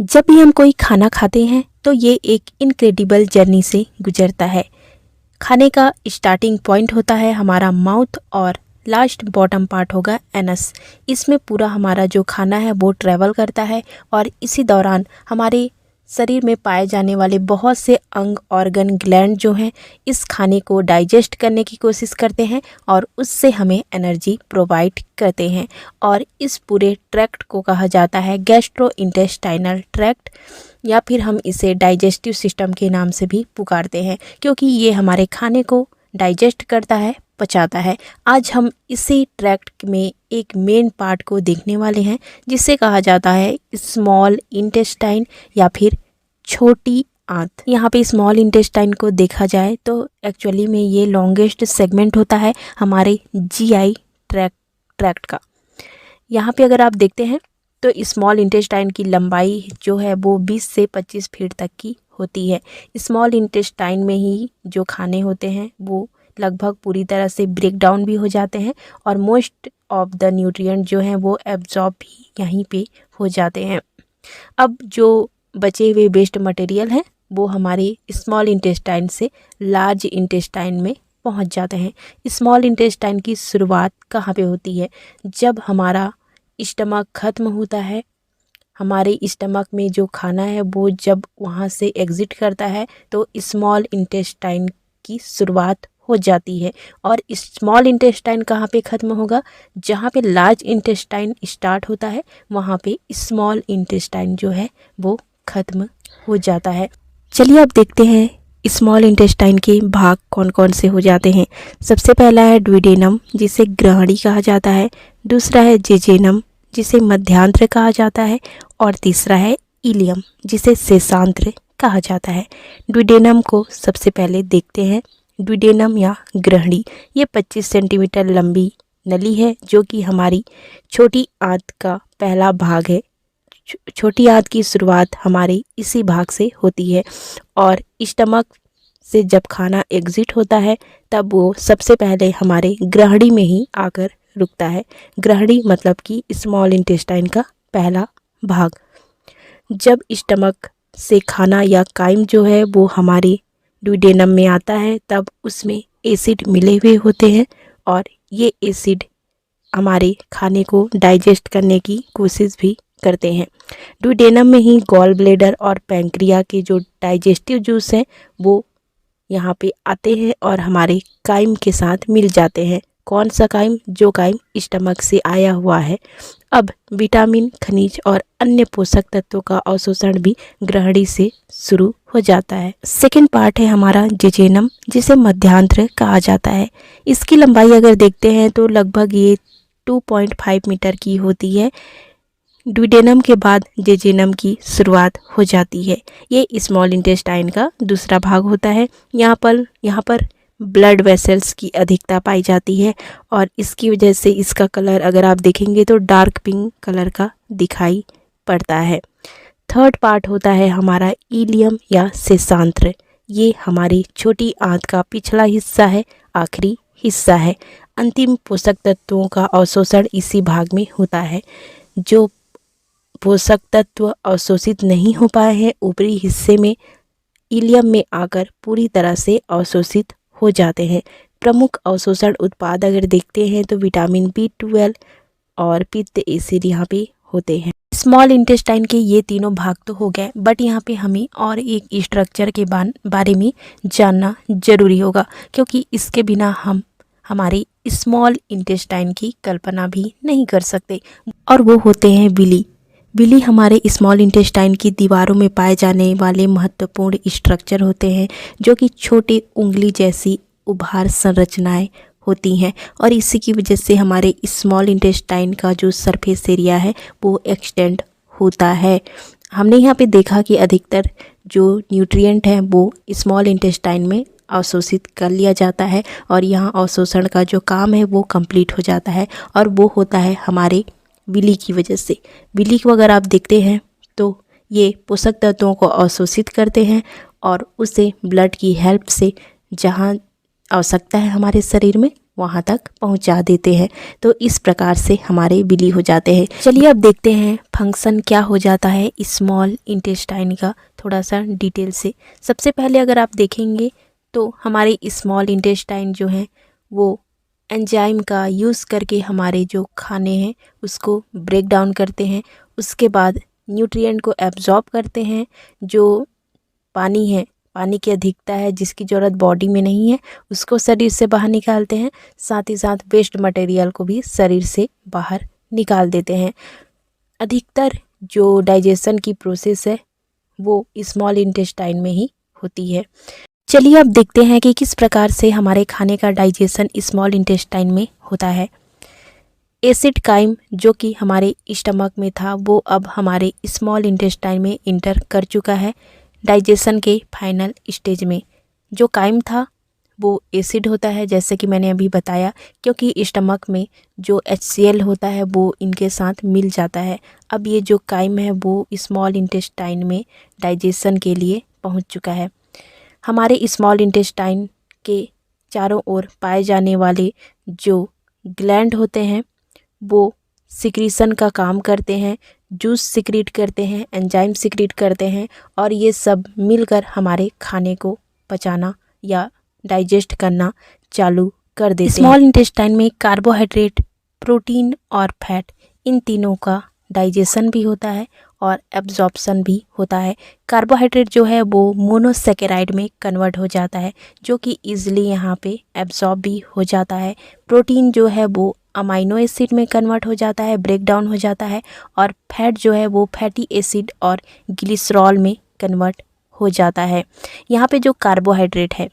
जब भी हम कोई खाना खाते हैं तो ये एक इनक्रेडिबल जर्नी से गुजरता है। खाने का स्टार्टिंग पॉइंट होता है हमारा माउथ और लास्ट बॉटम पार्ट होगा एनस। इसमें पूरा हमारा जो खाना है वो ट्रैवल करता है और इसी दौरान हमारे शरीर में पाए जाने वाले बहुत से अंग ऑर्गन ग्लैंड जो हैं इस खाने को डाइजेस्ट करने की कोशिश करते हैं और उससे हमें एनर्जी प्रोवाइड करते हैं। और इस पूरे ट्रैक्ट को कहा जाता है गैस्ट्रो इंटेस्टाइनल ट्रैक्ट, या फिर हम इसे डाइजेस्टिव सिस्टम के नाम से भी पुकारते हैं, क्योंकि ये हमारे खाने को डाइजेस्ट करता है, पचाता है। आज हम इसी ट्रैक्ट में एक मेन पार्ट को देखने वाले हैं जिसे कहा जाता है स्मॉल इंटेस्टाइन या फिर छोटी आंत। यहाँ पे स्मॉल इंटेस्टाइन को देखा जाए तो एक्चुअली में ये लॉन्गेस्ट सेगमेंट होता है हमारे जीआई ट्रैक्ट का। यहाँ पे अगर आप देखते हैं तो स्मॉल इंटेस्टाइन की लंबाई जो है वो 20 से 25 फीट तक की होती है। स्मॉल इंटेस्टाइन में ही जो खाने होते हैं वो लगभग पूरी तरह से ब्रेक डाउन भी हो जाते हैं और मोस्ट ऑफ द न्यूट्रिएंट जो हैं वो एब्जॉर्ब भी यहीं पे हो जाते हैं। अब जो बचे हुए वेस्ट मटेरियल हैं वो हमारे स्मॉल इंटेस्टाइन से लार्ज इंटेस्टाइन में पहुंच जाते हैं। स्मॉल इंटेस्टाइन की शुरुआत कहाँ पे होती है? जब हमारा स्टमक ख़त्म होता है, हमारे स्टमक में जो खाना है वो जब वहाँ से एग्ज़िट करता है तो स्मॉल इंटेस्टाइन की शुरुआत हो जाती है। और स्मॉल इंटेस्टाइन कहाँ पे ख़त्म होगा? जहाँ पे लार्ज इंटेस्टाइन स्टार्ट होता है वहाँ पे स्मॉल इंटेस्टाइन जो है वो ख़त्म हो जाता है। चलिए अब देखते हैं स्मॉल इंटेस्टाइन के भाग कौन कौन से हो जाते हैं। सबसे पहला है ड्यूडेनम जिसे ग्रहणी कहा जाता है, दूसरा है जेजेनम जिसे मध्यांत्र कहा जाता है और तीसरा है इलियम जिसे शेषांत्र कहा जाता है। ड्यूडेनम को सबसे पहले देखते हैं। ड्यूडेनम या ग्रहणी ये 25 सेंटीमीटर लंबी नली है जो कि हमारी छोटी आंत का पहला भाग है। छोटी आंत की शुरुआत हमारे इसी भाग से होती है और स्टमक से जब खाना एग्जिट होता है तब वो सबसे पहले हमारे ग्रहणी में ही आकर रुकता है। ग्रहणी मतलब कि स्मॉल इंटेस्टाइन का पहला भाग। जब स्टमक से खाना या काइम जो है वो हमारे ड्यूडेनम में आता है तब उसमें एसिड मिले हुए होते हैं और ये एसिड हमारे खाने को डाइजेस्ट करने की कोशिश भी करते हैं। ड्यूडेनम में ही गॉल ब्लेडर और पैंक्रिया के जो डाइजेस्टिव जूस हैं वो यहाँ पे आते हैं और हमारे काइम के साथ मिल जाते हैं। कौन सा काइम? जो काइम स्टमक से आया हुआ है। अब विटामिन, खनिज और अन्य पोषक तत्वों का अवशोषण भी ग्रहणी से शुरू हो जाता है। सेकेंड पार्ट है हमारा जेजेनम जिसे मध्यांत्र कहा जाता है। इसकी लंबाई अगर देखते हैं तो लगभग ये 2.5 मीटर की होती है। ड्यूडेनम के बाद जेजेनम की शुरुआत हो जाती है। ये स्मॉल इंटेस्टाइन का दूसरा भाग होता है। यहाँ पर ब्लड वेसल्स की अधिकता पाई जाती है और इसकी वजह से इसका कलर अगर आप देखेंगे तो डार्क पिंक कलर का दिखाई पड़ता है। थर्ड पार्ट होता है हमारा इलियम या शेषांत्र। ये हमारी छोटी आंत का पिछला हिस्सा है, आखिरी हिस्सा है। अंतिम पोषक तत्वों का अवशोषण इसी भाग में होता है। जो पोषक तत्व अवशोषित नहीं हो पाए हैं ऊपरी हिस्से में इलियम में आकर पूरी तरह से अवशोषित हो जाते हैं। प्रमुख अवशोषण उत्पाद अगर देखते हैं तो विटामिन B12 और पित्त एसिड यहाँ पे होते हैं। स्मॉल इंटेस्टाइन के ये तीनों भाग तो हो गए, बट यहाँ पे हमें और एक स्ट्रक्चर के बारे में जानना जरूरी होगा, क्योंकि इसके बिना हम हमारे स्मॉल इंटेस्टाइन की कल्पना भी नहीं कर सकते, और वो होते हैं विली। विली हमारे स्मॉल इंटेस्टाइन की दीवारों में पाए जाने वाले महत्वपूर्ण स्ट्रक्चर होते हैं जो कि छोटे उंगली जैसी उभार संरचनाएं होती हैं और इसी की वजह से हमारे स्मॉल इंटेस्टाइन का जो सरफेस एरिया है वो एक्सटेंड होता है। हमने यहाँ पे देखा कि अधिकतर जो न्यूट्रिएंट हैं वो स्मॉल इंटेस्टाइन में अवशोषित कर लिया जाता है और यहाँ अवशोषण का जो काम है वो कंप्लीट हो जाता है और वो होता है हमारे विली की वजह से। विली को अगर आप देखते हैं तो ये पोषक तत्वों को अवशोषित करते हैं और उसे ब्लड की हेल्प से जहाँ आवश्यकता है हमारे शरीर में वहाँ तक पहुँचा देते हैं। तो इस प्रकार से हमारे विली हो जाते हैं। चलिए अब देखते हैं फंक्शन क्या हो जाता है स्मॉल इंटेस्टाइन का, थोड़ा सा डिटेल से। सबसे पहले अगर आप देखेंगे तो हमारे स्मॉल इंटेस्टाइन जो हैं वो एंजाइम का यूज़ करके हमारे जो खाने हैं उसको ब्रेक डाउन करते हैं। उसके बाद न्यूट्रिएंट को एब्जॉर्ब करते हैं। जो पानी है, पानी की अधिकता है जिसकी ज़रूरत बॉडी में नहीं है, उसको शरीर से बाहर निकालते हैं। साथ ही साथ वेस्ट मटेरियल को भी शरीर से बाहर निकाल देते हैं। अधिकतर जो डाइजेशन की प्रोसेस है वो स्मॉल इंटेस्टाइन में ही होती है। चलिए अब देखते हैं कि किस प्रकार से हमारे खाने का डाइजेशन स्मॉल इंटेस्टाइन में होता है। एसिड काइम जो कि हमारे स्टमक में था वो अब हमारे स्मॉल इंटेस्टाइन में इंटर कर चुका है डाइजेशन के फाइनल स्टेज में। जो काइम था वो एसिड होता है जैसे कि मैंने अभी बताया, क्योंकि स्टमक में जो HCl होता है वो इनके साथ मिल जाता है। अब ये जो काइम है वो स्मॉल इंटेस्टाइन में डाइजेशन के लिए पहुंच चुका है। हमारे स्मॉल इंटेस्टाइन के चारों ओर पाए जाने वाले जो ग्लैंड होते हैं वो सिक्रीशन का काम करते हैं, जूस सिक्रीट करते हैं, एंजाइम सिक्रीट करते हैं और ये सब मिलकर हमारे खाने को पचाना या डाइजेस्ट करना चालू कर देते हैं। स्मॉल इंटेस्टाइन में कार्बोहाइड्रेट, प्रोटीन और फैट, इन तीनों का डाइजेशन भी होता है और एब्जॉर्प्शन भी होता है। कार्बोहाइड्रेट जो है वो मोनोसेकेराइड में कन्वर्ट हो जाता है जो कि ईजिली यहाँ पे एब्जॉर्ब भी हो जाता है। प्रोटीन जो है वो अमाइनो एसिड में कन्वर्ट हो जाता है, ब्रेक डाउन हो जाता है। और फैट जो है वो फैटी एसिड और ग्लिसरॉल में कन्वर्ट हो जाता है। यहाँ पे जो कार्बोहाइड्रेट है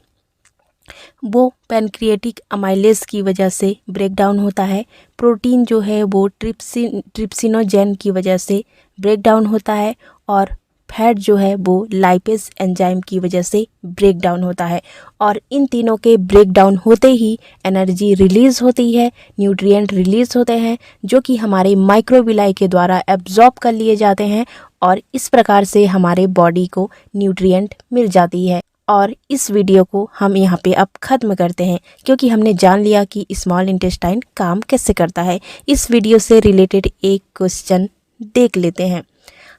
वो पैनक्रिएटिक अमाइलेज की वजह से ब्रेक डाउन होता है। प्रोटीन जो है वो ट्रिप्सिनोजेन की वजह से ब्रेक डाउन होता है और फैट जो है वो लाइपेज एंजाइम की वजह से ब्रेक डाउन होता है। और इन तीनों के ब्रेक डाउन होते ही एनर्जी रिलीज़ होती है, न्यूट्रिएंट रिलीज़ होते हैं जो कि हमारे माइक्रोविलाई के द्वारा एब्जॉर्ब कर लिए जाते हैं और इस प्रकार से हमारे बॉडी को न्यूट्रिएंट मिल जाती है। और इस वीडियो को हम यहाँ पे अब ख़त्म करते हैं क्योंकि हमने जान लिया कि स्मॉल इंटेस्टाइन काम कैसे करता है। इस वीडियो से रिलेटेड एक क्वेश्चन देख लेते हैं।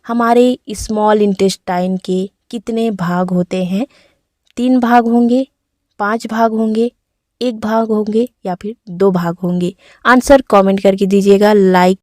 हमारे स्मॉल इंटेस्टाइन के कितने भाग होते हैं? 3 भाग होंगे, 5 भाग होंगे, 1 भाग होंगे या फिर 2 भाग होंगे? आंसर कमेंट करके दीजिएगा। लाइक